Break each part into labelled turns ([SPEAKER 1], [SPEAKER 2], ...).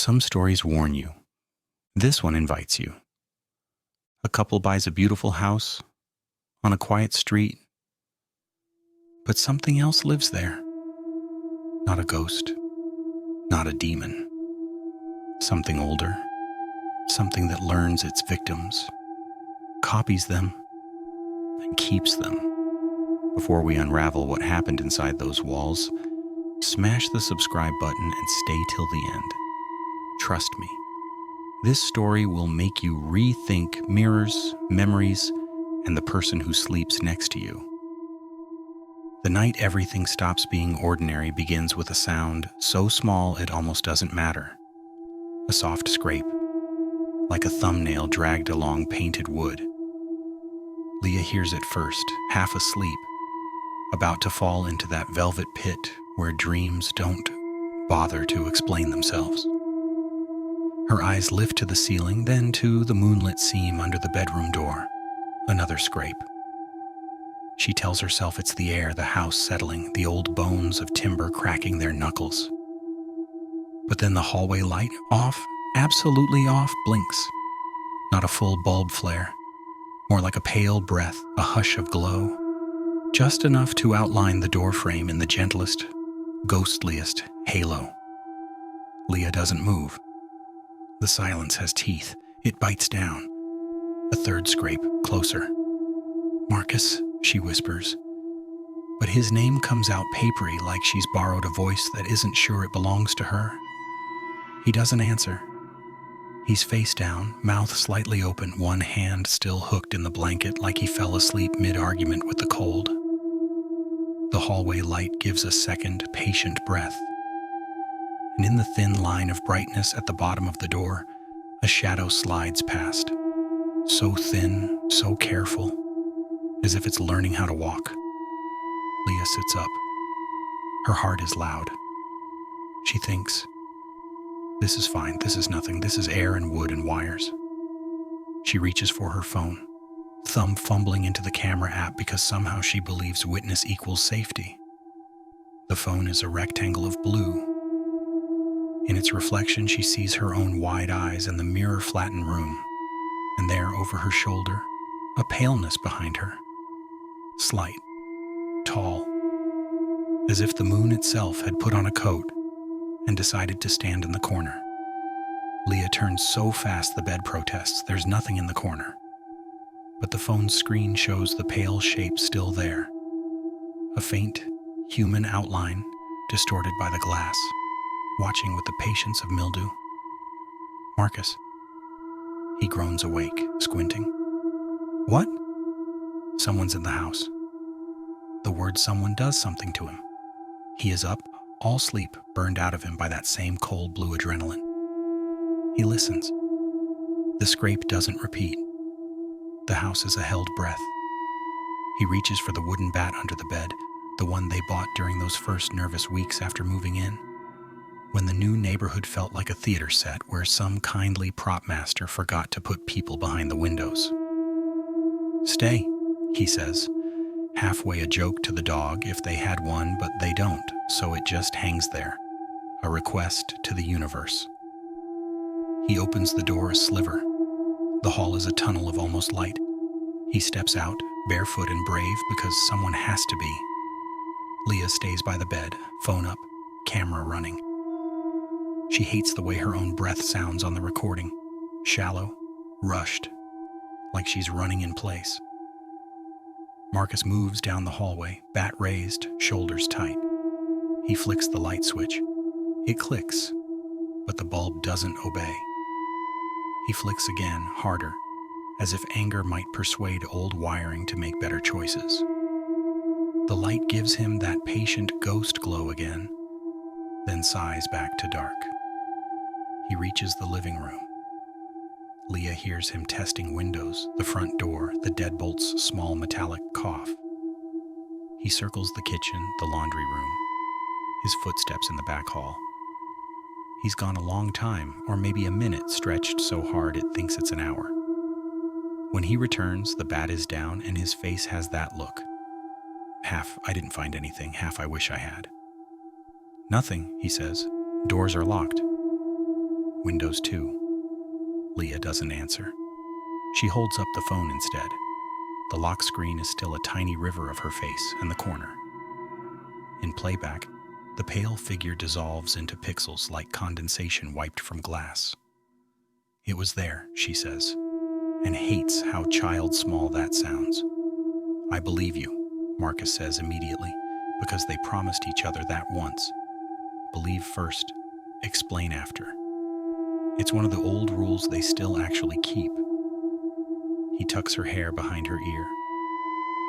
[SPEAKER 1] Some stories warn you. This one invites you. A couple buys a beautiful house on a quiet street, but something else lives there. Not a ghost, not a demon. Something older, something that learns its victims, copies them, and keeps them. Before we unravel what happened inside those walls, smash the subscribe button and stay till the end. Trust me, this story will make you rethink mirrors, memories, and the person who sleeps next to you. The night everything stops being ordinary begins with a sound so small it almost doesn't matter. A soft scrape, like a thumbnail dragged along painted wood. Leah hears it first, half asleep, about to fall into that velvet pit where dreams don't bother to explain themselves. Her eyes lift to the ceiling, then to the moonlit seam under the bedroom door. Another scrape. She tells herself it's the air, the house settling, the old bones of timber cracking their knuckles. But then the hallway light, off, absolutely off, blinks. Not a full bulb flare, more like a pale breath, a hush of glow. Just enough to outline the doorframe in the gentlest, ghostliest halo. Leah doesn't move. The silence has teeth. It bites down. A third scrape, closer. "Marcus," she whispers. But his name comes out papery, like she's borrowed a voice that isn't sure it belongs to her. He doesn't answer. He's face down, mouth slightly open, one hand still hooked in the blanket like he fell asleep mid-argument with the cold. The hallway light gives a second, patient breath. And in the thin line of brightness at the bottom of the door, a shadow slides past. So thin, so careful, as if it's learning how to walk. Leah sits up. Her heart is loud. She thinks, "This is fine, this is nothing, this is air and wood and wires." She reaches for her phone, thumb fumbling into the camera app because somehow she believes witness equals safety. The phone is a rectangle of blue. In its reflection, she sees her own wide eyes in the mirror-flattened room, and there, over her shoulder, a paleness behind her. Slight, tall, as if the moon itself had put on a coat and decided to stand in the corner. Leah turns so fast the bed protests. There's nothing in the corner. But the phone's screen shows the pale shape still there. A faint, human outline distorted by the glass, watching with the patience of mildew. "Marcus." He groans awake, squinting. "What?" Someone's in the house. The word someone does something to him. He is up, all sleep, burned out of him by that same cold blue adrenaline. He listens. The scrape doesn't repeat. The house is a held breath. He reaches for the wooden bat under the bed, the one they bought during those first nervous weeks after moving in, when the new neighborhood felt like a theater set where some kindly prop master forgot to put people behind the windows. "Stay," he says, halfway a joke to the dog if they had one, but they don't, so it just hangs there, a request to the universe. He opens the door a sliver. The hall is a tunnel of almost light. He steps out, barefoot and brave, because someone has to be. Leah stays by the bed, phone up, camera running. She hates the way her own breath sounds on the recording. Shallow, rushed, like she's running in place. Marcus moves down the hallway, bat raised, shoulders tight. He flicks the light switch. It clicks, but the bulb doesn't obey. He flicks again, harder, as if anger might persuade old wiring to make better choices. The light gives him that patient ghost glow again, then sighs back to dark. He reaches the living room. Leah hears him testing windows, the front door, the deadbolt's small metallic cough. He circles the kitchen, the laundry room, his footsteps in the back hall. He's gone a long time, or maybe a minute, stretched so hard it thinks it's an hour. When he returns, the bat is down and his face has that look. Half, "I didn't find anything," half, "I wish I had." "Nothing," he says. "Doors are locked." Windows 2. Leah doesn't answer. She holds up the phone instead. The lock screen is still a tiny river of her face in the corner. In playback, the pale figure dissolves into pixels like condensation wiped from glass. It was there, she says, and hates how child-small that sounds. I believe you, Marcus says immediately, because they promised each other that once. Believe first, explain after. It's one of the old rules they still actually keep. He tucks her hair behind her ear.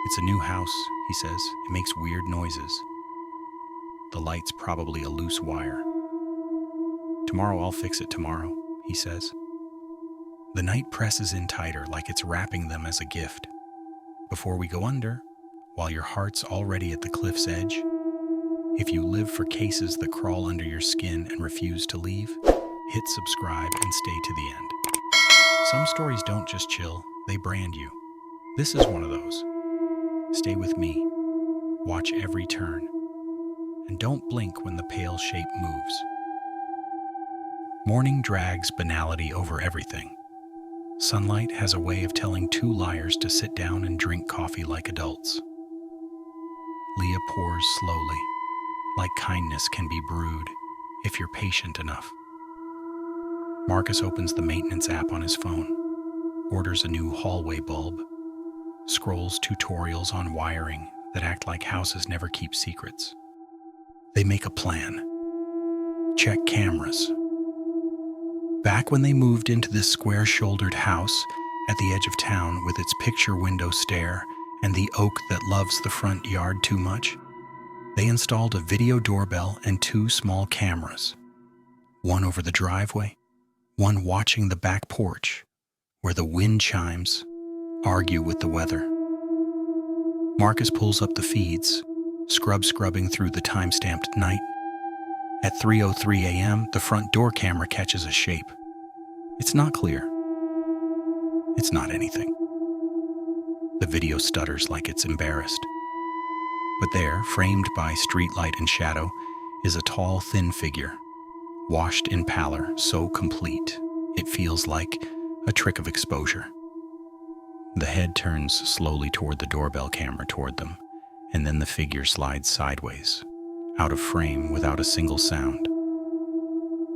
[SPEAKER 1] It's a new house, he says. It makes weird noises. The light's probably a loose wire. Tomorrow I'll fix it tomorrow, he says. The night presses in tighter like it's wrapping them as a gift. Before we go under, while your heart's already at the cliff's edge, if you live for cases that crawl under your skin and refuse to leave, hit subscribe and stay to the end. Some stories don't just chill, they brand you. This is one of those. Stay with me. Watch every turn. And don't blink when the pale shape moves. Morning drags banality over everything. Sunlight has a way of telling two liars to sit down and drink coffee like adults. Leah pours slowly, like kindness can be brewed if you're patient enough. Marcus opens the maintenance app on his phone, orders a new hallway bulb, scrolls tutorials on wiring that act like houses never keep secrets. They make a plan. Check cameras. Back when they moved into this square-shouldered house at the edge of town with its picture window stare and the oak that loves the front yard too much, they installed a video doorbell and 2 small cameras. One over the driveway, one watching the back porch, where the wind chimes argue with the weather. Marcus pulls up the feeds, scrubbing through the time-stamped night. At 3:03 a.m., the front door camera catches a shape. It's not clear. It's not anything. The video stutters like it's embarrassed. But there, framed by streetlight and shadow, is a tall, thin figure, washed in pallor, so complete it feels like a trick of exposure. The head turns slowly toward the doorbell camera toward them, and then the figure slides sideways, out of frame without a single sound.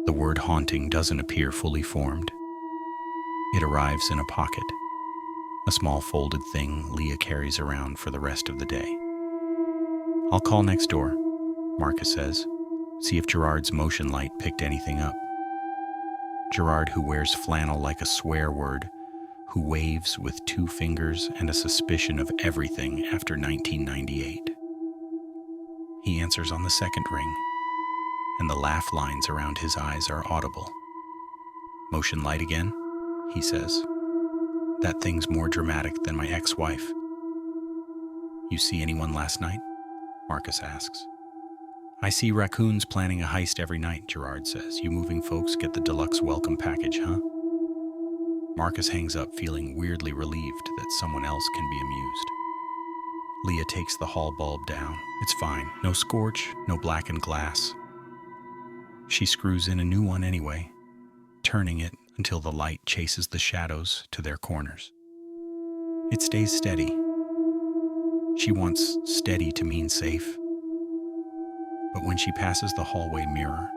[SPEAKER 1] The word haunting doesn't appear fully formed. It arrives in a pocket, a small folded thing Leah carries around for the rest of the day. I'll call next door, Marcus says, see if Gerard's motion light picked anything up. Gerard, who wears flannel like a swear word, who waves with 2 fingers and a suspicion of everything after 1998. He answers on the second ring, and the laugh lines around his eyes are audible. Motion light again, he says. That thing's more dramatic than my ex-wife. You see anyone last night? Marcus asks. I see raccoons planning a heist every night, Gerard says. You moving folks get the deluxe welcome package, huh? Marcus hangs up, feeling weirdly relieved that someone else can be amused. Leah takes the hall bulb down. It's fine. No scorch, no blackened glass. She screws in a new one anyway, turning it until the light chases the shadows to their corners. It stays steady. She wants steady to mean safe. But when she passes the hallway mirror,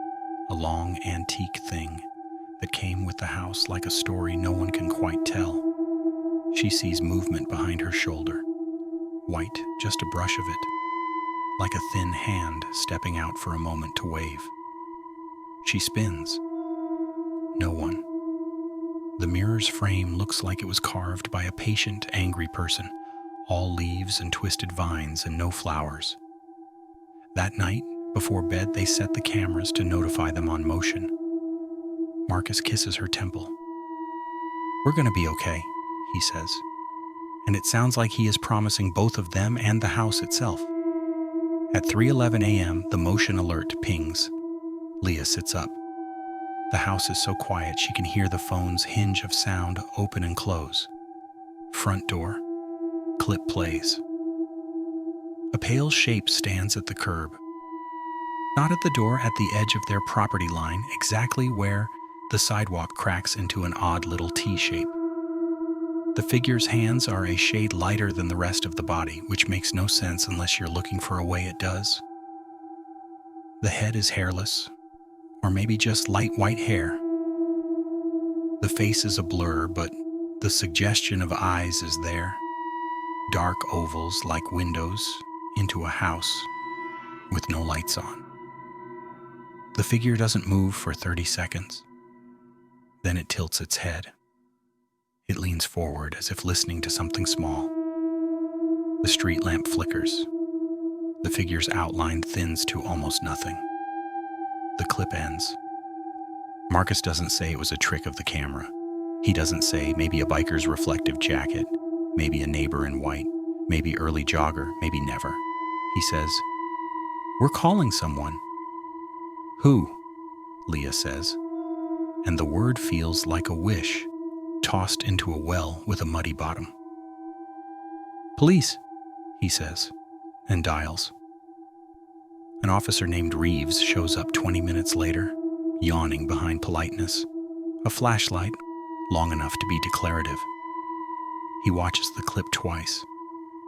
[SPEAKER 1] a long antique thing that came with the house like a story no one can quite tell, she sees movement behind her shoulder. White, just a brush of it, like a thin hand stepping out for a moment to wave. She spins. No one. The mirror's frame looks like it was carved by a patient, angry person, all leaves and twisted vines and no flowers. That night, before bed, they set the cameras to notify them on motion. Marcus kisses her temple. We're gonna be okay, he says. And it sounds like he is promising both of them and the house itself. At 3:11 a.m., the motion alert pings. Leah sits up. The house is so quiet she can hear the phone's hinge of sound open and close. Front door. Clip plays. A pale shape stands at the curb. Not at the door, at the edge of their property line, exactly where the sidewalk cracks into an odd little T shape. The figure's hands are a shade lighter than the rest of the body, which makes no sense unless you're looking for a way it does. The head is hairless, or maybe just light white hair. The face is a blur, but the suggestion of eyes is there. Dark ovals like windows into a house with no lights on. The figure doesn't move for 30 seconds. Then it tilts its head. It leans forward as if listening to something small. The street lamp flickers. The figure's outline thins to almost nothing. The clip ends. Marcus doesn't say it was a trick of the camera. He doesn't say maybe a biker's reflective jacket, maybe a neighbor in white, maybe early jogger, maybe never. He says, "We're calling someone." "Who?" Leah says. And the word feels like a wish tossed into a well with a muddy bottom. "Police," he says, and dials. An officer named Reeves shows up 20 minutes later, yawning behind politeness. A flashlight, long enough to be declarative. He watches the clip twice.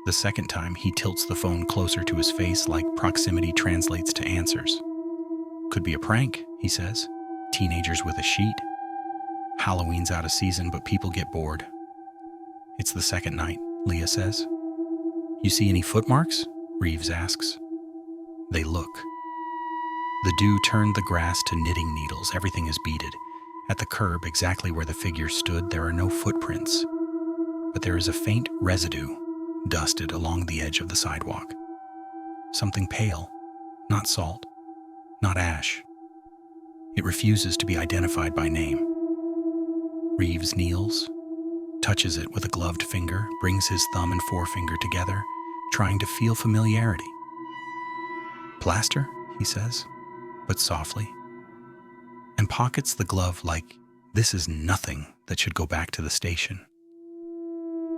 [SPEAKER 1] The second time, he tilts the phone closer to his face like proximity translates to answers. "Could be a prank," he says. "Teenagers with a sheet. Halloween's out of season, but people get bored." "It's the second night," Leah says. "You see any footmarks?" Reeves asks. They look. The dew turned the grass to knitting needles. Everything is beaded. At the curb, exactly where the figure stood, there are no footprints. But there is a faint residue dusted along the edge of the sidewalk. Something pale, not salt, not ash. It refuses to be identified by name. Reeves kneels, touches it with a gloved finger, brings his thumb and forefinger together, trying to feel familiarity. "Plaster?" he says, but softly, and pockets the glove like this is nothing that should go back to the station.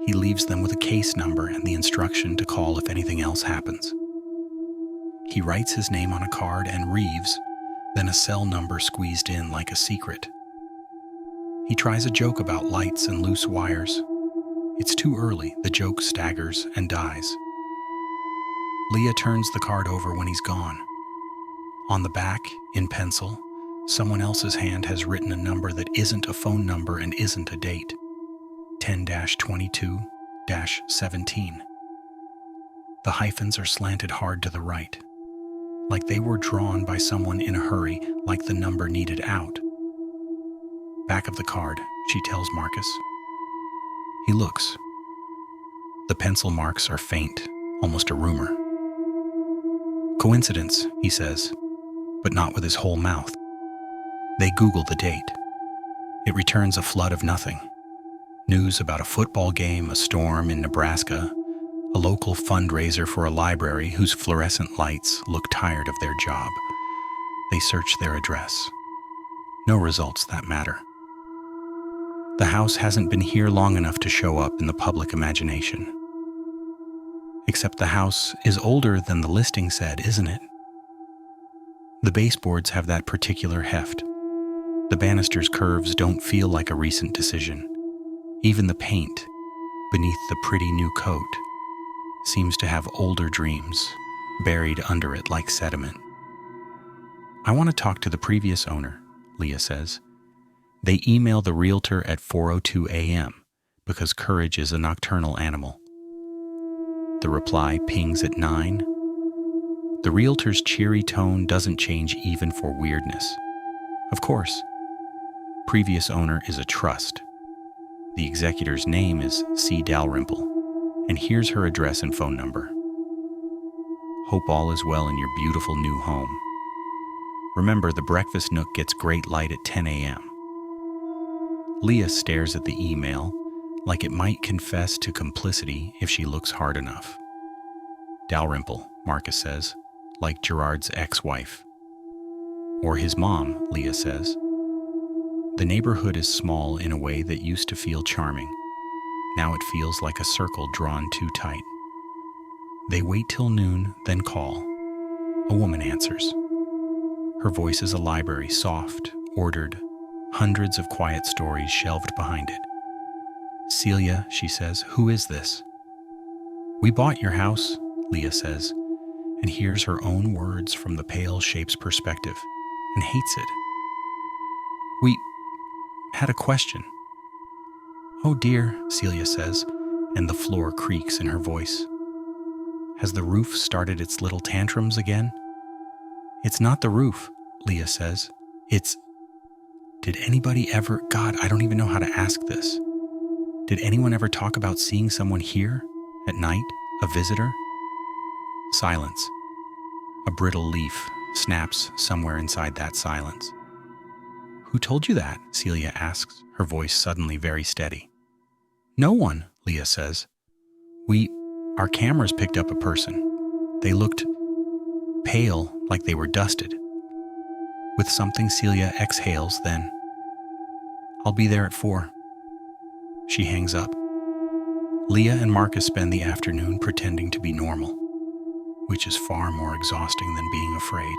[SPEAKER 1] He leaves them with a case number and the instruction to call if anything else happens. He writes his name on a card and Reeves, then a cell number squeezed in like a secret. He tries a joke about lights and loose wires. It's too early, the joke staggers and dies. Leah turns the card over when he's gone. On the back, in pencil, someone else's hand has written a number that isn't a phone number and isn't a date. 10-22-17. The hyphens are slanted hard to the right, like they were drawn by someone in a hurry, like the number needed out. "Back of the card," she tells Marcus. He looks. The pencil marks are faint, almost a rumor. "Coincidence," he says, but not with his whole mouth. They Google the date. It returns a flood of nothing. News about a football game, a storm in Nebraska, a local fundraiser for a library whose fluorescent lights look tired of their job. They search their address. No results that matter. The house hasn't been here long enough to show up in the public imagination. Except the house is older than the listing said, isn't it? The baseboards have that particular heft. The banister's curves don't feel like a recent decision. Even the paint, beneath the pretty new coat, seems to have older dreams buried under it like sediment. "I want to talk to the previous owner," Leah says. They email the realtor at 4:02 a.m. because courage is a nocturnal animal. The reply pings at 9. The realtor's cheery tone doesn't change even for weirdness. Of course, previous owner is a trust. The executor's name is C. Dalrymple, and here's her address and phone number. "Hope all is well in your beautiful new home. Remember, the breakfast nook gets great light at 10 a.m. Leah stares at the email like it might confess to complicity if she looks hard enough. "Dalrymple," Marcus says, like Gerard's ex-wife. "Or his mom," Leah says. The neighborhood is small in a way that used to feel charming. Now it feels like a circle drawn too tight. They wait till noon, then call. A woman answers. Her voice is a library, soft, ordered, hundreds of quiet stories shelved behind it. Celia, she says, who is this? We bought your house, Leah says, and hears her own words from the pale shape's perspective, and hates it. We had a question. Oh dear, Celia says, and the floor creaks in her voice. Has the roof started its little tantrums again? It's not the roof, Leah says. Did anybody ever, God, I don't even know how to ask this. Did anyone ever talk about seeing someone here at night, a visitor? Silence. A brittle leaf snaps somewhere inside that silence. Who told you that? Celia asks, her voice suddenly very steady. No one, Leah says. Our cameras picked up a person. They looked pale, like they were dusted. With something, Celia exhales, then, I'll be there at 4. She hangs up. Leah and Marcus spend the afternoon pretending to be normal, which is far more exhausting than being afraid.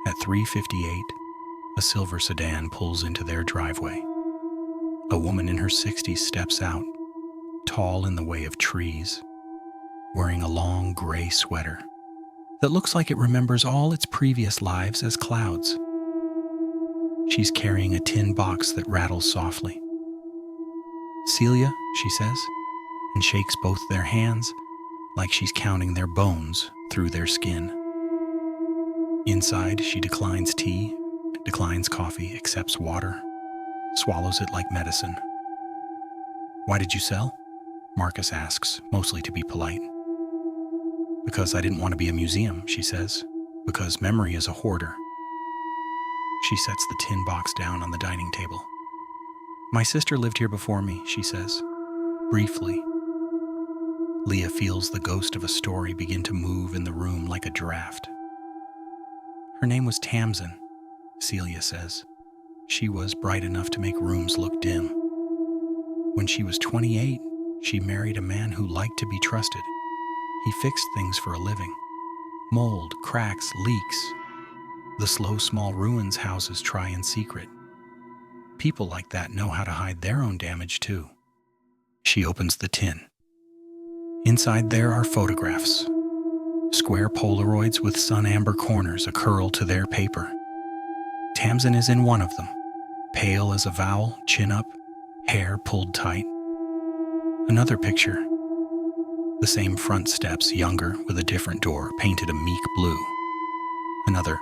[SPEAKER 1] At 3:58, a silver sedan pulls into their driveway. A woman in her 60s steps out, tall in the way of trees, wearing a long gray sweater that looks like it remembers all its previous lives as clouds. She's carrying a tin box that rattles softly. Celia, she says, and shakes both their hands like she's counting their bones through their skin. Inside, she declines tea, declines coffee, accepts water, swallows it like medicine. Why did you sell? Marcus asks, mostly to be polite. Because I didn't want to be a museum, she says. Because memory is a hoarder. She sets the tin box down on the dining table. My sister lived here before me, she says, briefly. Leah feels the ghost of a story begin to move in the room like a draft. Her name was Tamsin, Celia says. She was bright enough to make rooms look dim. When she was 28, she married a man who liked to be trusted. He fixed things for a living. Mold, cracks, leaks. The slow, small ruins houses try in secret. People like that know how to hide their own damage, too. She opens the tin. Inside there are photographs. Square Polaroids with sun-amber corners a curl to their paper. Tamsin is in one of them, pale as a vowel, chin up, hair pulled tight. Another picture. The same front steps, younger, with a different door, painted a meek blue. Another.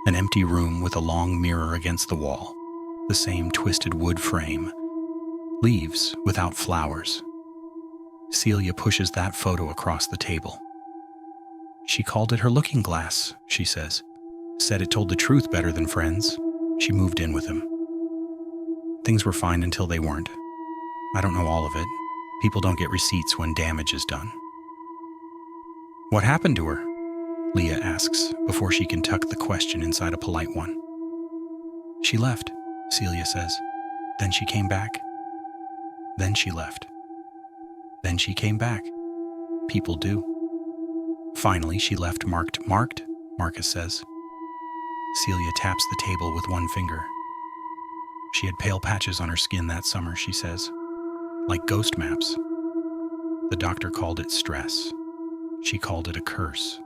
[SPEAKER 1] An empty room with a long mirror against the wall. The same twisted wood frame. Leaves without flowers. Celia pushes that photo across the table. She called it her looking glass, she says. Said it told the truth better than friends. She moved in with him. Things were fine until they weren't. I don't know all of it. People don't get receipts when damage is done. What happened to her? Leah asks, before she can tuck the question inside a polite one. She left, Celia says. Then she came back. Then she left. Then she came back. People do. Finally, she left marked, Marcus says. Celia taps the table with one finger. She had pale patches on her skin that summer, she says. Like ghost maps. The doctor called it stress. She called it a curse.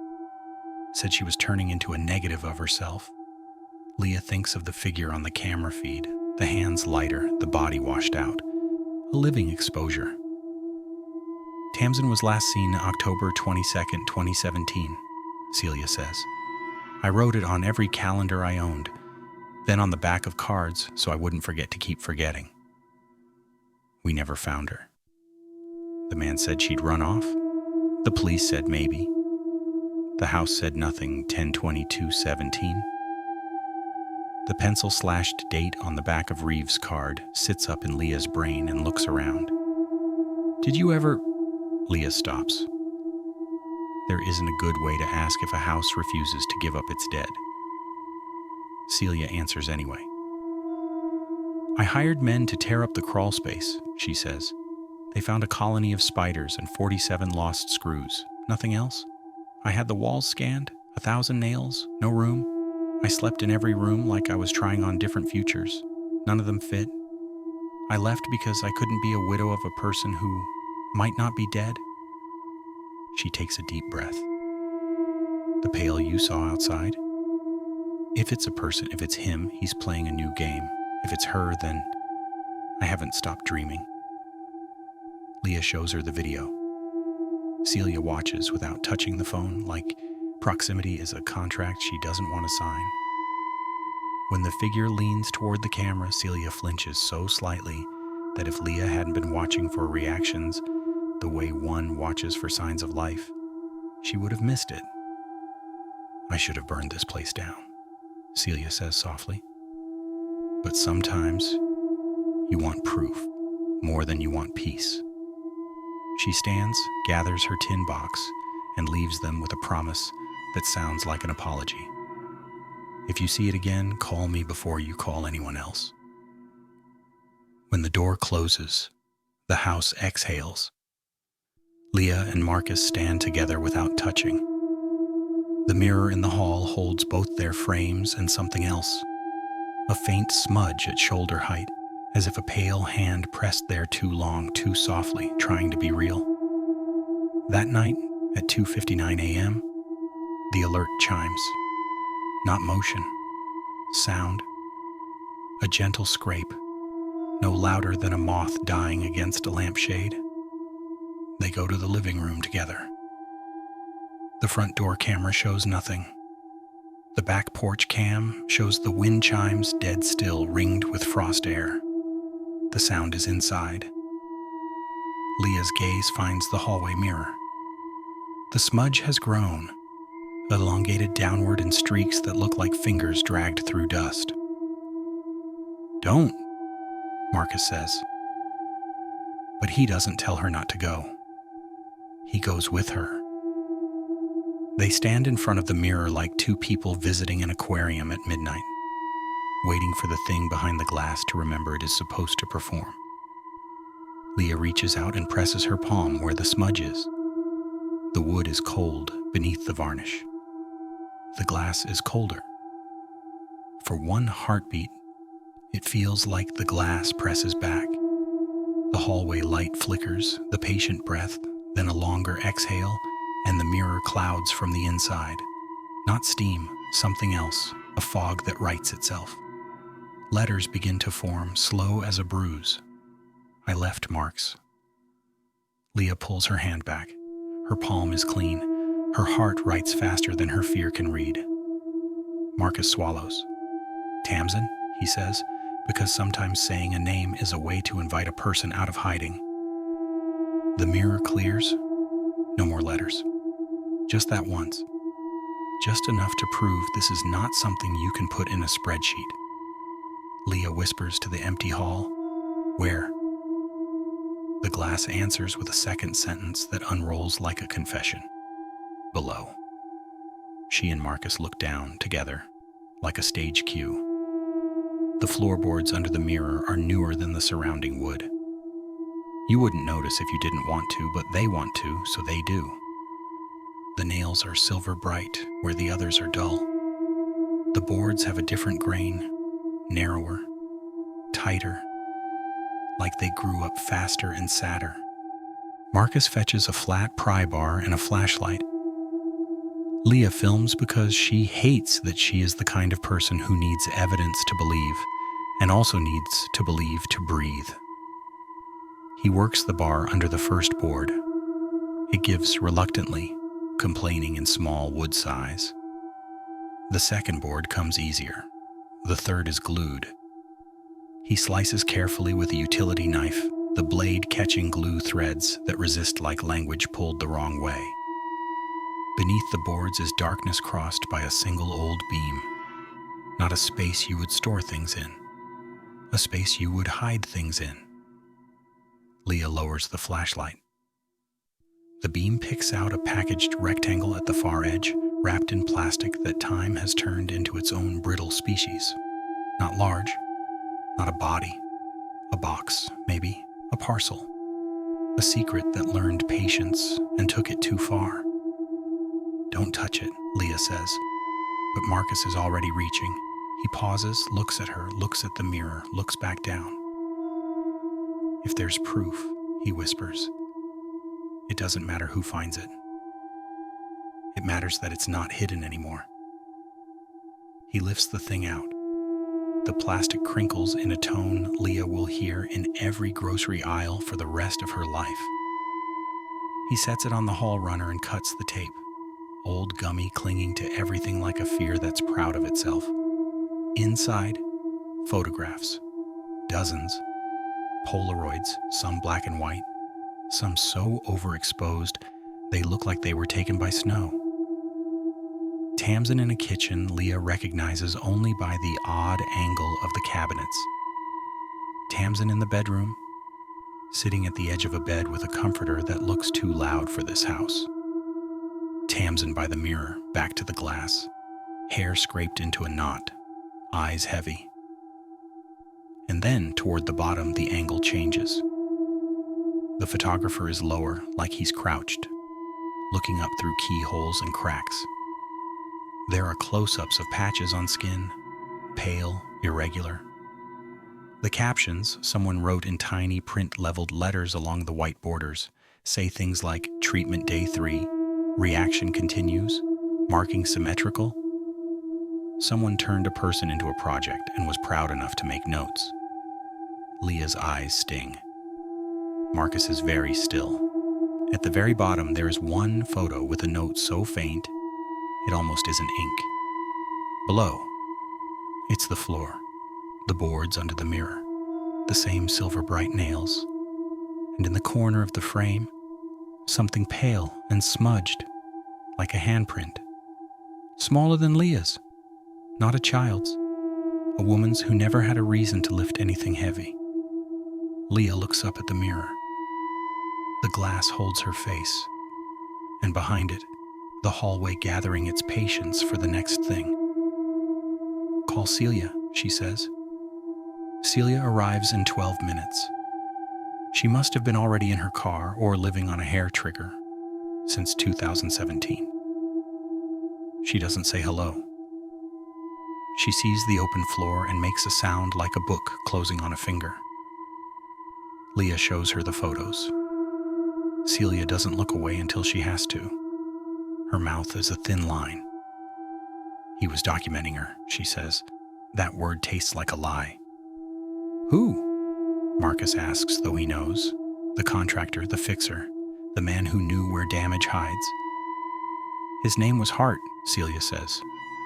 [SPEAKER 1] Said she was turning into a negative of herself. Leah thinks of the figure on the camera feed, the hands lighter, the body washed out. A living exposure. Tamsin was last seen October 22nd, 2017, Celia says. I wrote it on every calendar I owned, then on the back of cards so I wouldn't forget to keep forgetting. We never found her. The man said she'd run off. The police said maybe. The house said nothing, 10/22/17. The pencil-slashed date on the back of Reeves' card sits up in Leah's brain and looks around. Did you ever... Leah stops. There isn't a good way to ask if a house refuses to give up its dead. Celia answers anyway. I hired men to tear up the crawl space, she says. They found a colony of spiders and 47 lost screws. Nothing else? I had the walls scanned, 1,000 nails, no room. I slept in every room like I was trying on different futures. None of them fit. I left because I couldn't be a widow of a person who might not be dead. She takes a deep breath. The pale you saw outside? If it's a person, if it's him, he's playing a new game. If it's her, then I haven't stopped dreaming. Leah shows her the video. Celia watches without touching the phone, like proximity is a contract she doesn't want to sign. When the figure leans toward the camera, Celia flinches so slightly that if Leah hadn't been watching for reactions the way one watches for signs of life, she would have missed it. I should have burned this place down, Celia says softly. But sometimes you want proof more than you want peace. She stands, gathers her tin box, and leaves them with a promise that sounds like an apology. If you see it again, call me before you call anyone else. When the door closes, the house exhales. Leah and Marcus stand together without touching. The mirror in the hall holds both their frames and something else. A faint smudge at shoulder height, as if a pale hand pressed there too long, too softly, trying to be real. That night, at 2:59 a.m., the alert chimes. Not motion, sound. A gentle scrape, no louder than a moth dying against a lampshade. They go to the living room together. The front door camera shows nothing. The back porch cam shows the wind chimes dead still, ringed with frost air. The sound is inside. Leah's gaze finds the hallway mirror. The smudge has grown, elongated downward in streaks that look like fingers dragged through dust. Don't, Marcus says. But he doesn't tell her not to go. He goes with her. They stand in front of the mirror like two people visiting an aquarium at midnight, waiting for the thing behind the glass to remember it is supposed to perform. Leah reaches out and presses her palm where the smudge is. The wood is cold beneath the varnish. The glass is colder. For one heartbeat, it feels like the glass presses back. The hallway light flickers, the patient breath, then a longer exhale, and the mirror clouds from the inside. Not steam, something else, a fog that rights itself. Letters begin to form, slow as a bruise. I left marks. Leah pulls her hand back. Her palm is clean. Her heart writes faster than her fear can read. Marcus swallows. Tamsin, he says, because sometimes saying a name is a way to invite a person out of hiding. The mirror clears. No more letters. Just that once. Just enough to prove this is not something you can put in a spreadsheet. Leah whispers to the empty hall, "Where?" The glass answers with a second sentence that unrolls like a confession. "Below." She and Marcus look down together, like a stage cue. The floorboards under the mirror are newer than the surrounding wood. You wouldn't notice if you didn't want to, but they want to, so they do. The nails are silver bright where the others are dull. The boards have a different grain, narrower, tighter, like they grew up faster and sadder. Marcus fetches a flat pry bar and a flashlight. Leah films because she hates that she is the kind of person who needs evidence to believe, and also needs to believe to breathe. He works the bar under the first board. It gives reluctantly, complaining in small wood size. The second board comes easier. The third is glued. He slices carefully with a utility knife, the blade catching glue threads that resist like language pulled the wrong way. Beneath the boards is darkness crossed by a single old beam. Not a space you would store things in. A space you would hide things in. Leah lowers the flashlight. The beam picks out a packaged rectangle at the far edge, wrapped in plastic that time has turned into its own brittle species. Not large, not a body, a box, maybe, a parcel. A secret that learned patience and took it too far. "Don't touch it," Leah says. but Marcus is already reaching. He pauses, looks at her, looks at the mirror, looks back down. "If there's proof," he whispers, "it doesn't matter who finds it. It matters that it's not hidden anymore." He lifts the thing out. The plastic crinkles in a tone Leah will hear in every grocery aisle for the rest of her life. He sets it on the hall runner and cuts the tape, old gummy clinging to everything like a fear that's proud of itself. Inside, photographs, dozens, Polaroids, some black and white, some so overexposed they look like they were taken by snow. Tamsin in a kitchen Leah recognizes only by the odd angle of the cabinets. Tamsin in the bedroom, sitting at the edge of a bed with a comforter that looks too loud for this house. Tamsin by the mirror, back to the glass, hair scraped into a knot, eyes heavy. And then, toward the bottom, the angle changes. The photographer is lower, like he's crouched, looking up through keyholes and cracks. There are close-ups of patches on skin, pale, irregular. The captions, someone wrote in tiny print-leveled letters along the white borders, say things like "Treatment Day 3, Reaction Continues, Marking Symmetrical." Someone turned a person into a project and was proud enough to make notes. Leah's eyes sting. Marcus is very still. At the very bottom, there is one photo with a note so faint it almost isn't ink. Below, it's the floor, the boards under the mirror, the same silver bright nails, and in the corner of the frame, something pale and smudged, like a handprint. Smaller than Leah's, not a child's, a woman's who never had a reason to lift anything heavy. Leah looks up at the mirror. The glass holds her face, and behind it, the hallway gathering its patience for the next thing. "Call Celia," she says. Celia arrives in 12 minutes. She must have been already in her car or living on a hair trigger since 2017. She doesn't say hello. She sees the open floor and makes a sound like a book closing on a finger. Leah shows her the photos. Celia doesn't look away until she has to. Her mouth is a thin line. "He was documenting her," she says. That word tastes like a lie. "Who?" Marcus asks, though he knows. "The contractor, the fixer, the man who knew where damage hides." "His name was Hart," Celia says,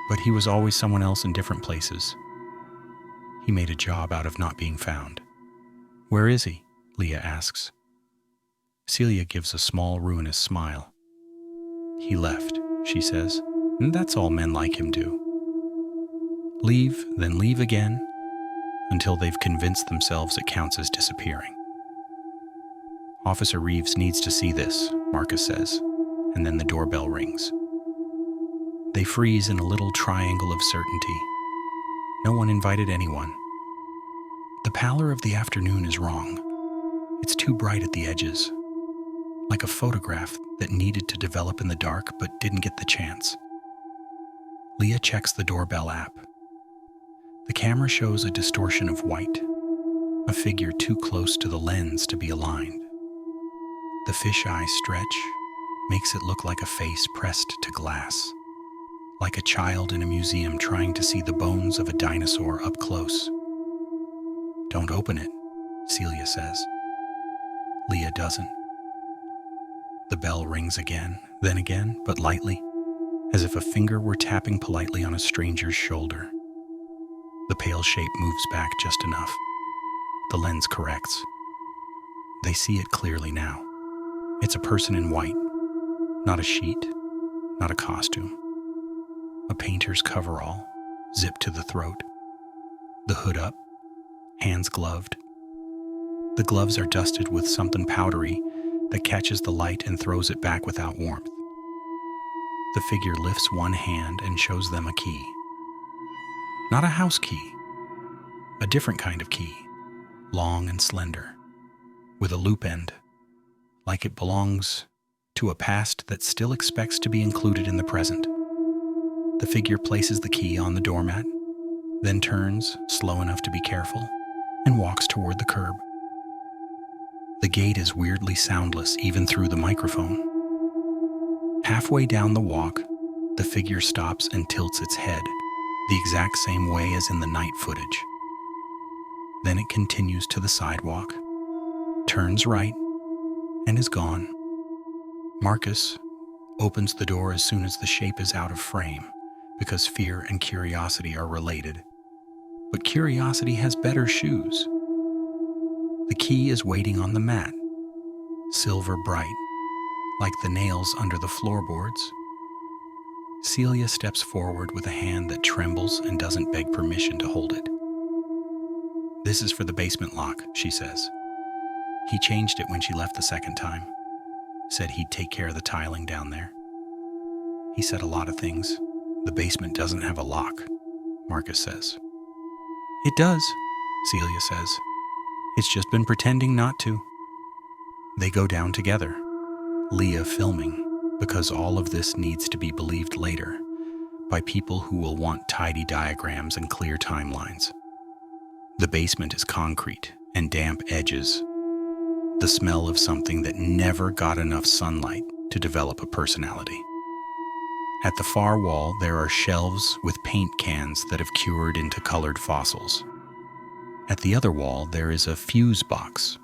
[SPEAKER 1] "but he was always someone else in different places. He made a job out of not being found." "Where is he?" Leah asks. Celia gives a small, ruinous smile. "He left," she says, "and that's all men like him do. Leave, then leave again, until they've convinced themselves it counts as disappearing." "Officer Reeves needs to see this," Marcus says, and then the doorbell rings. They freeze in a little triangle of certainty. No one invited anyone. The pallor of the afternoon is wrong. It's too bright at the edges, like a photograph that needed to develop in the dark but didn't get the chance. Leah checks the doorbell app. The camera shows a distortion of white, a figure too close to the lens to be aligned. The fisheye stretch makes it look like a face pressed to glass, like a child in a museum trying to see the bones of a dinosaur up close. "Don't open it," Celia says. Leah doesn't. The bell rings again, then again, but lightly, as if a finger were tapping politely on a stranger's shoulder. The pale shape moves back just enough. The lens corrects. They see it clearly now. It's a person in white, not a sheet, not a costume. A painter's coverall, zipped to the throat. The hood up, hands gloved. The gloves are dusted with something powdery that catches the light and throws it back without warmth. The figure lifts one hand and shows them a key. Not a house key, a different kind of key, long and slender, with a loop end, like it belongs to a past that still expects to be included in the present. The figure places the key on the doormat, then turns, slow enough to be careful, and walks toward the curb. The gate is weirdly soundless even through the microphone. Halfway down the walk, the figure stops and tilts its head, the exact same way as in the night footage. Then it continues to the sidewalk, turns right, and is gone. Marcus opens the door as soon as the shape is out of frame, because fear and curiosity are related. But curiosity has better shoes. The key is waiting on the mat, silver bright, like the nails under the floorboards. Celia steps forward with a hand that trembles and doesn't beg permission to hold it. "This is for the basement lock," she says. "He changed it when she left the second time. Said he'd take care of the tiling down there. He said a lot of things. The basement doesn't have a lock," Marcus says. "It does," Celia says. "It's just been pretending not to." They go down together, Leah filming, because all of this needs to be believed later by people who will want tidy diagrams and clear timelines. The basement is concrete and damp edges, the smell of something that never got enough sunlight to develop a personality. At the far wall, there are shelves with paint cans that have cured into colored fossils. At the other wall, there is a fuse box.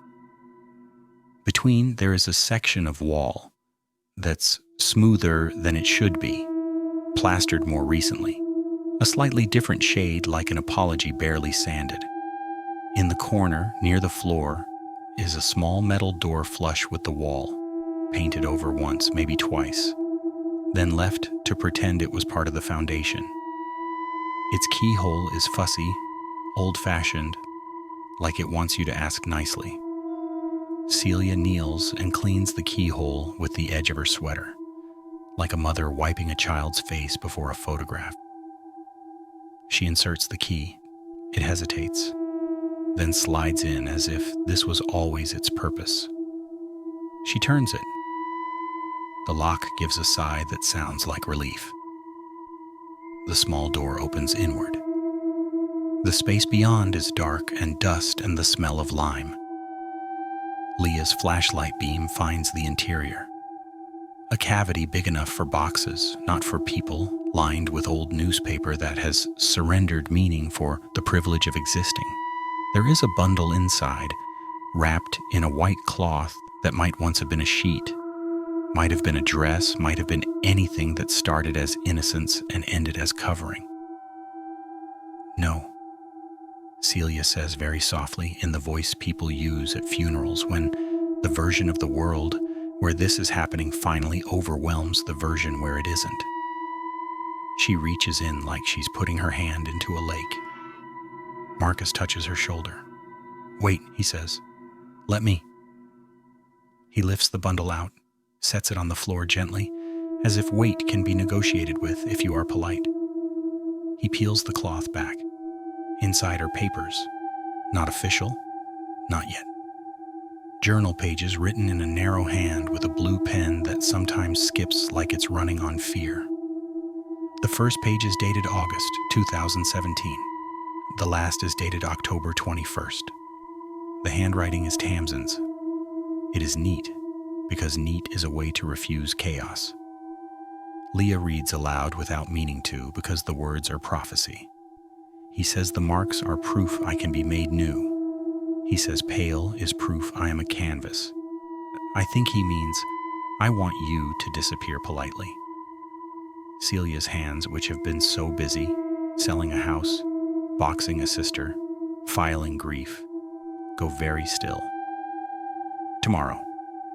[SPEAKER 1] Between, there is a section of wall that's smoother than it should be, plastered more recently, a slightly different shade like an apology barely sanded. In the corner, near the floor, is a small metal door flush with the wall, painted over once, maybe twice, then left to pretend it was part of the foundation. Its keyhole is fussy, old-fashioned, like it wants you to ask nicely. Celia kneels and cleans the keyhole with the edge of her sweater, like a mother wiping a child's face before a photograph. She inserts the key. It hesitates, then slides in as if this was always its purpose. She turns it. The lock gives a sigh that sounds like relief. The small door opens inward. The space beyond is dark and dust and the smell of lime. Leah's flashlight beam finds the interior. A cavity big enough for boxes, not for people, lined with old newspaper that has surrendered meaning for the privilege of existing. There is a bundle inside, wrapped in a white cloth that might once have been a sheet. Might have been a dress, might have been anything that started as innocence and ended as covering. "No," Celia says very softly in the voice people use at funerals when the version of the world where this is happening finally overwhelms the version where it isn't. She reaches in like she's putting her hand into a lake. Marcus touches her shoulder. "Wait," he says. "Let me." He lifts the bundle out, sets it on the floor gently, as if weight can be negotiated with if you are polite. He peels the cloth back. Inside are papers. Not official, not yet. Journal pages written in a narrow hand with a blue pen that sometimes skips like it's running on fear. The first page is dated August 2017. The last is dated October 21st. The handwriting is Tamsin's. It is neat, because neat is a way to refuse chaos. Leah reads aloud without meaning to because the words are prophecy. He says the marks are proof I can be made new. He says pale is proof I am a canvas. I think he means I want you to disappear politely. Celia's hands, which have been so busy, selling a house, boxing a sister, filing grief, go very still. Tomorrow,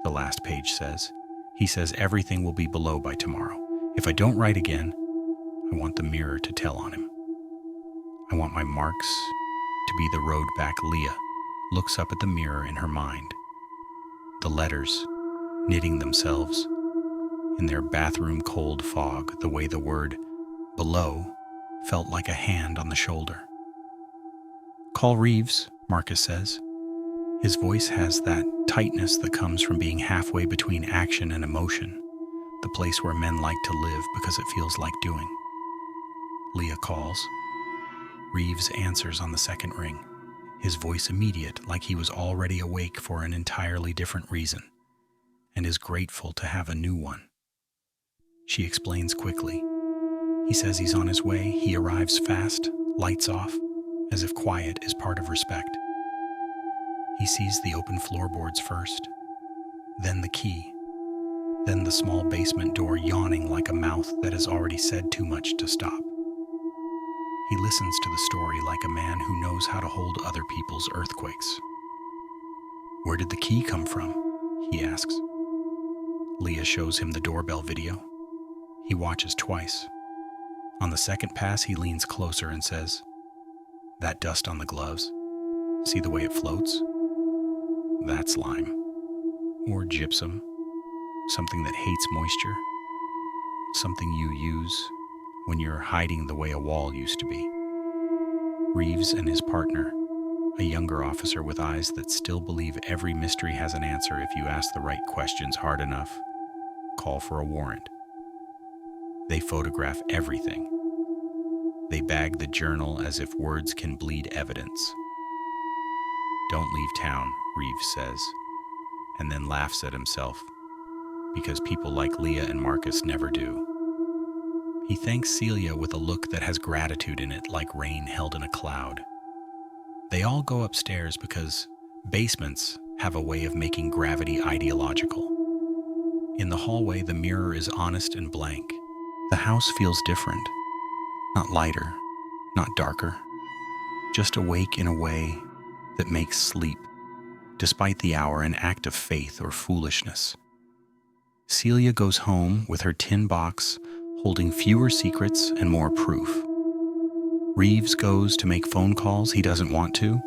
[SPEAKER 1] the last page says. He says everything will be below by tomorrow. If I don't write again, I want the mirror to tell on him. I want my marks to be the road back. Leah looks up at the mirror in her mind. The letters knitting themselves in their bathroom cold fog, the way the word below felt like a hand on the shoulder. "Call Reeves," Marcus says. His voice has that tightness that comes from being halfway between action and emotion, the place where men like to live because it feels like doing. Leah calls. Reeves answers on the second ring, his voice immediate, like he was already awake for an entirely different reason, and is grateful to have a new one. She explains quickly. He says he's on his way. He arrives fast, lights off, as if quiet is part of respect. He sees the open floorboards first, then the key, then the small basement door yawning like a mouth that has already said too much to stop. He listens to the story like a man who knows how to hold other people's earthquakes. "Where did the key come from?" he asks. Leah shows him the doorbell video. He watches twice. On the second pass, he leans closer and says, "That dust on the gloves, see the way it floats? That's lime. Or gypsum, something that hates moisture, something you use when you're hiding the way a wall used to be." Reeves and his partner, a younger officer with eyes that still believe every mystery has an answer if you ask the right questions hard enough, call for a warrant. They photograph everything. They bag the journal as if words can bleed evidence. "Don't leave town," Reeves says, and then laughs at himself, because people like Leah and Marcus never do. He thanks Celia with a look that has gratitude in it, like rain held in a cloud. They all go upstairs because basements have a way of making gravity ideological. In the hallway, the mirror is honest and blank. The house feels different. Not lighter, not darker. Just awake in a way that makes sleep, despite the hour, an act of faith or foolishness. Celia goes home with her tin box, holding fewer secrets and more proof. Reeves goes to make phone calls he doesn't want to,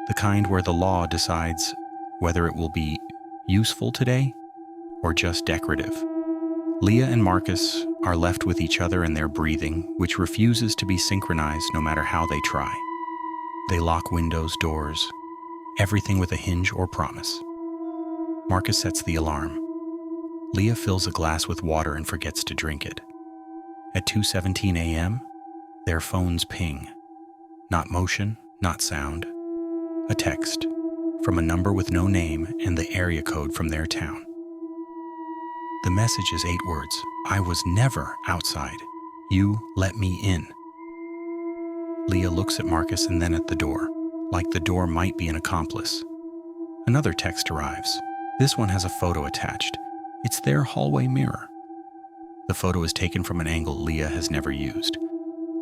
[SPEAKER 1] the kind where the law decides whether it will be useful today or just decorative. Leah and Marcus are left with each other and their breathing, which refuses to be synchronized no matter how they try. They lock windows, doors, everything with a hinge or promise. Marcus sets the alarm. Leah fills a glass with water and forgets to drink it. At 2:17 a.m., their phones ping. Not motion, not sound. A text from a number with no name and the area code from their town. The message is 8 words. "I was never outside. You let me in." Leah looks at Marcus and then at the door, like the door might be an accomplice. Another text arrives. This one has a photo attached. It's their hallway mirror. The photo is taken from an angle Leah has never used,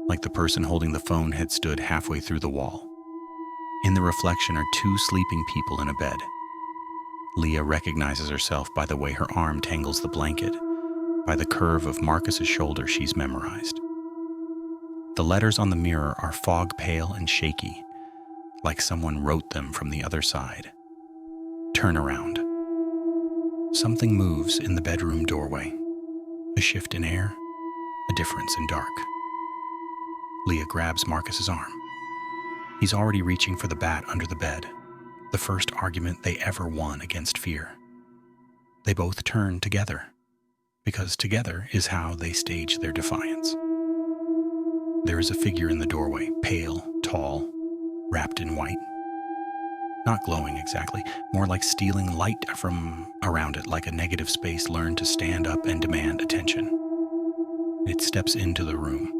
[SPEAKER 1] like the person holding the phone had stood halfway through the wall. In the reflection are 2 sleeping people in a bed. Leah recognizes herself by the way her arm tangles the blanket, by the curve of Marcus's shoulder she's memorized. The letters on the mirror are fog pale and shaky, like someone wrote them from the other side. Turn around. Something moves in the bedroom doorway. A shift in air, a difference in dark. Leah grabs Marcus's arm. He's already reaching for the bat under the bed, the first argument they ever won against fear. They both turn together, because together is how they stage their defiance. There is a figure in the doorway, pale, tall, wrapped in white. Not glowing exactly, more like stealing light from around it, like a negative space learned to stand up and demand attention. It steps into the room.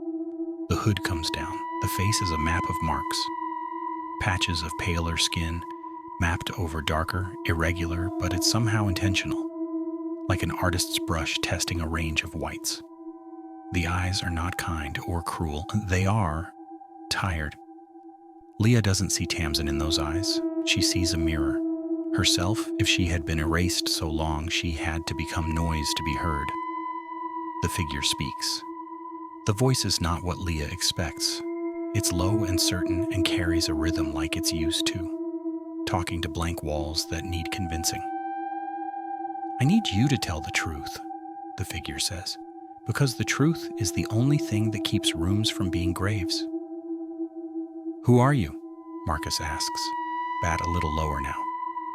[SPEAKER 1] The hood comes down. The face is a map of marks. Patches of paler skin, mapped over darker, irregular, but it's somehow intentional, like an artist's brush testing a range of whites. The eyes are not kind or cruel. They are tired. Leah doesn't see Tamsin in those eyes. She sees a mirror. Herself, if she had been erased so long, she had to become noise to be heard. The figure speaks. The voice is not what Leah expects. It's low and certain and carries a rhythm like it's used to, talking to blank walls that need convincing. "I need you to tell the truth," the figure says, "because the truth is the only thing that keeps rooms from being graves." "Who are you?" Marcus asks, bat a little lower now,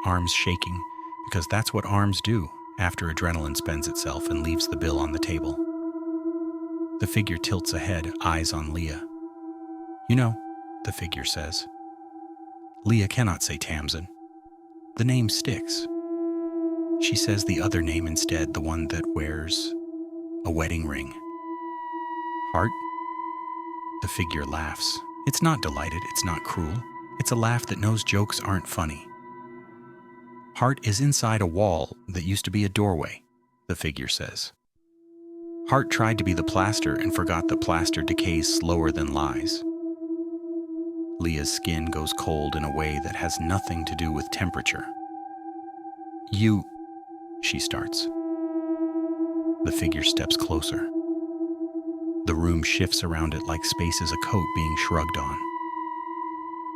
[SPEAKER 1] arms shaking, because that's what arms do after adrenaline spends itself and leaves the bill on the table. The figure tilts ahead, eyes on Leah. You know, the figure says. Leah cannot say Tamsin. The name sticks. She says the other name instead, the one that wears a wedding ring. Hart? The figure laughs. It's not delighted, it's not cruel. It's a laugh that knows jokes aren't funny. Hart is inside a wall that used to be a doorway, the figure says. Hart tried to be the plaster and forgot that plaster decays slower than lies. Leah's skin goes cold in a way that has nothing to do with temperature. You, she starts. The figure steps closer. The room shifts around it like space is a coat being shrugged on.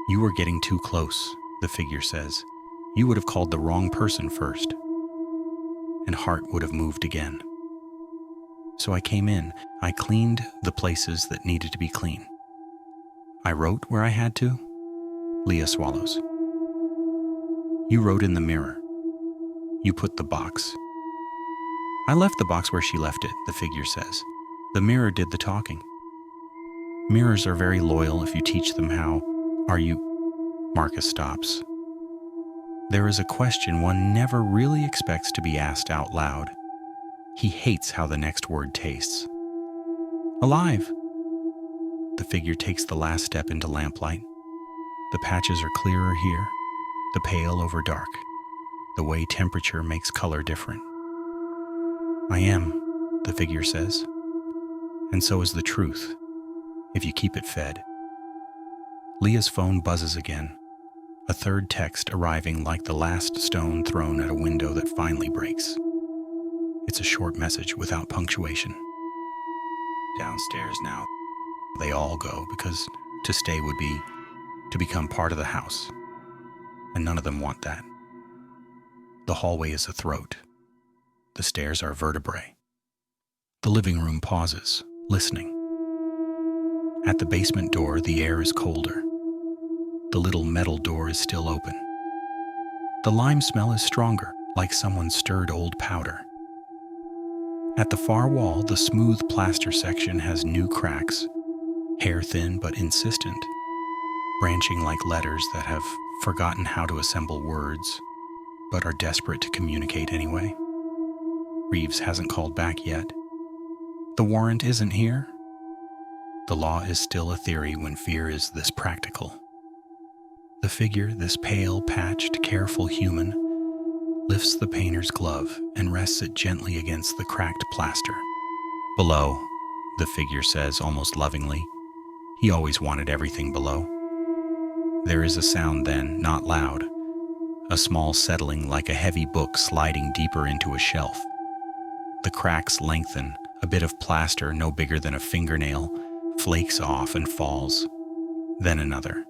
[SPEAKER 1] You were getting too close, the figure says. You would have called the wrong person first. And Hart would have moved again. So I came in. I cleaned the places that needed to be clean. I wrote where I had to. Leah swallows. You wrote in the mirror. You put the box. I left the box where she left it, the figure says. The mirror did the talking. Mirrors are very loyal if you teach them how. Are you? Marcus stops. There is a question one never really expects to be asked out loud. He hates how the next word tastes. Alive. The figure takes the last step into lamplight. The patches are clearer here, the pale over dark, the way temperature makes color different. I am, the figure says. And so is the truth, if you keep it fed. Leah's phone buzzes again, a third text arriving like the last stone thrown at a window that finally breaks. It's a short message without punctuation. Downstairs now. They all go because to stay would be to become part of the house, and none of them want that. The hallway is a throat. The stairs are vertebrae. The living room pauses, listening. At the basement door, the air is colder. The little metal door is still open. The lime smell is stronger, like someone stirred old powder. At the far wall, the smooth plaster section has new cracks, hair-thin but insistent, branching like letters that have forgotten how to assemble words, but are desperate to communicate anyway. Reeves hasn't called back yet. The warrant isn't here. The law is still a theory when fear is this practical. The figure, this pale, patched, careful human, lifts the painter's glove and rests it gently against the cracked plaster. Below, the figure says almost lovingly. He always wanted everything below. There is a sound then, not loud. A small settling like a heavy book sliding deeper into a shelf. The cracks lengthen, a bit of plaster no bigger than a fingernail flakes off and falls. Then another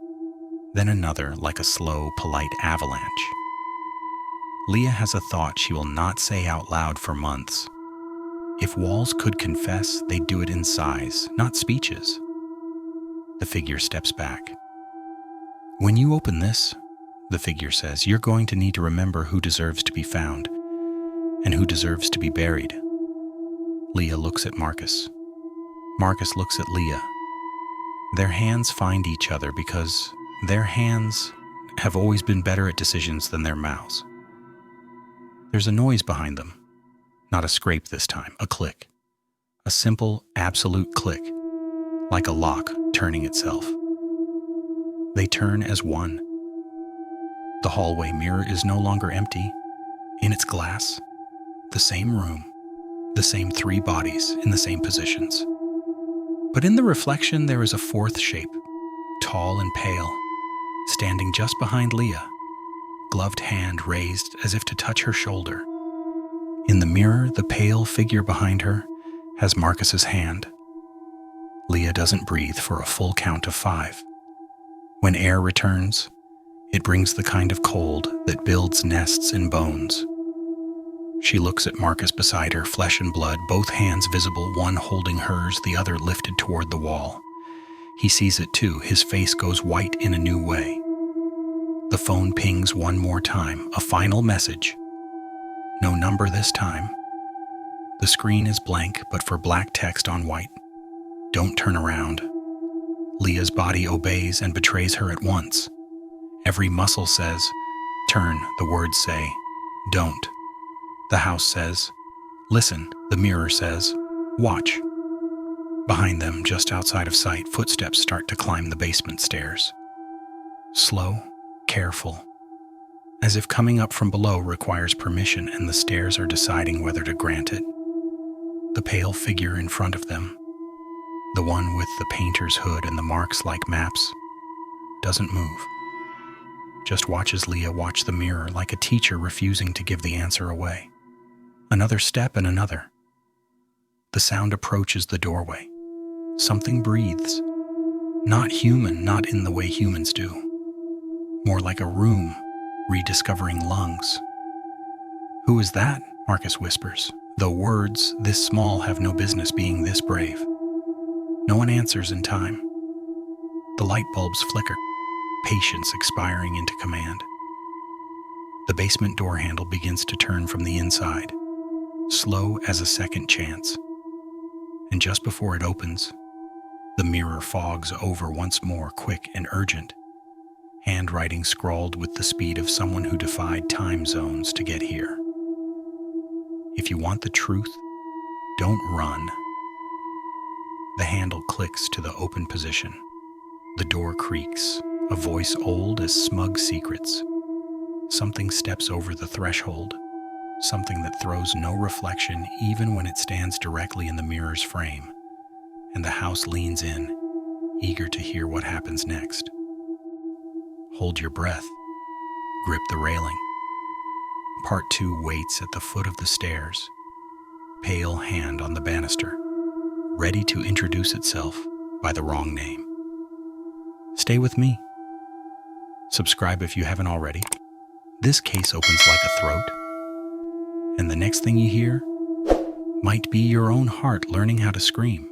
[SPEAKER 1] like a slow, polite avalanche. Leah has a thought she will not say out loud for months. If walls could confess, they'd do it in sighs, not speeches. The figure steps back. When you open this, the figure says, you're going to need to remember who deserves to be found and who deserves to be buried. Leah looks at Marcus. Marcus looks at Leah. Their hands find each other because their hands have always been better at decisions than their mouths. There's a noise behind them. Not a scrape this time, a click. A simple, absolute click, like a lock turning itself. They turn as one. The hallway mirror is no longer empty. In its glass, the same room, the same three bodies in the same positions. But in the reflection there is a fourth shape, tall and pale, standing just behind Leah, gloved hand raised as if to touch her shoulder. In the mirror, the pale figure behind her has Marcus's hand. Leah doesn't breathe for a full count of 5. When air returns, it brings the kind of cold that builds nests in bones. She looks at Marcus beside her, flesh and blood, both hands visible, one holding hers, the other lifted toward the wall. He sees it too. His face goes white in a new way. The phone pings one more time, a final message. No number this time. The screen is blank, but for black text on white. Don't turn around. Leah's body obeys and betrays her at once. Every muscle says, turn. The words say, don't. The house says, listen. The mirror says, watch. Behind them, just outside of sight, footsteps start to climb the basement stairs. Slow, careful, as if coming up from below requires permission and the stairs are deciding whether to grant it. The pale figure in front of them, the one with the painter's hood and the marks like maps, doesn't move. Just watches Leah watch the mirror like a teacher refusing to give the answer away. Another step and another. The sound approaches the doorway. Something breathes. Not human, not in the way humans do. More like a room, rediscovering lungs. Who is that? Marcus whispers, though words this small have no business being this brave. No one answers in time. The light bulbs flicker, patience expiring into command. The basement door handle begins to turn from the inside, slow as a second chance. And just before it opens, the mirror fogs over once more, quick and urgent, handwriting scrawled with the speed of someone who defied time zones to get here. If you want the truth, don't run. The handle clicks to the open position. The door creaks, a voice old as smug secrets. Something steps over the threshold, something that throws no reflection even when it stands directly in the mirror's frame, and the house leans in, eager to hear what happens next. Hold your breath. Grip the railing. Part 2 waits at the foot of the stairs, pale hand on the banister, ready to introduce itself by the wrong name. Stay with me. Subscribe if you haven't already. This case opens like a throat, and the next thing you hear might be your own heart learning how to scream.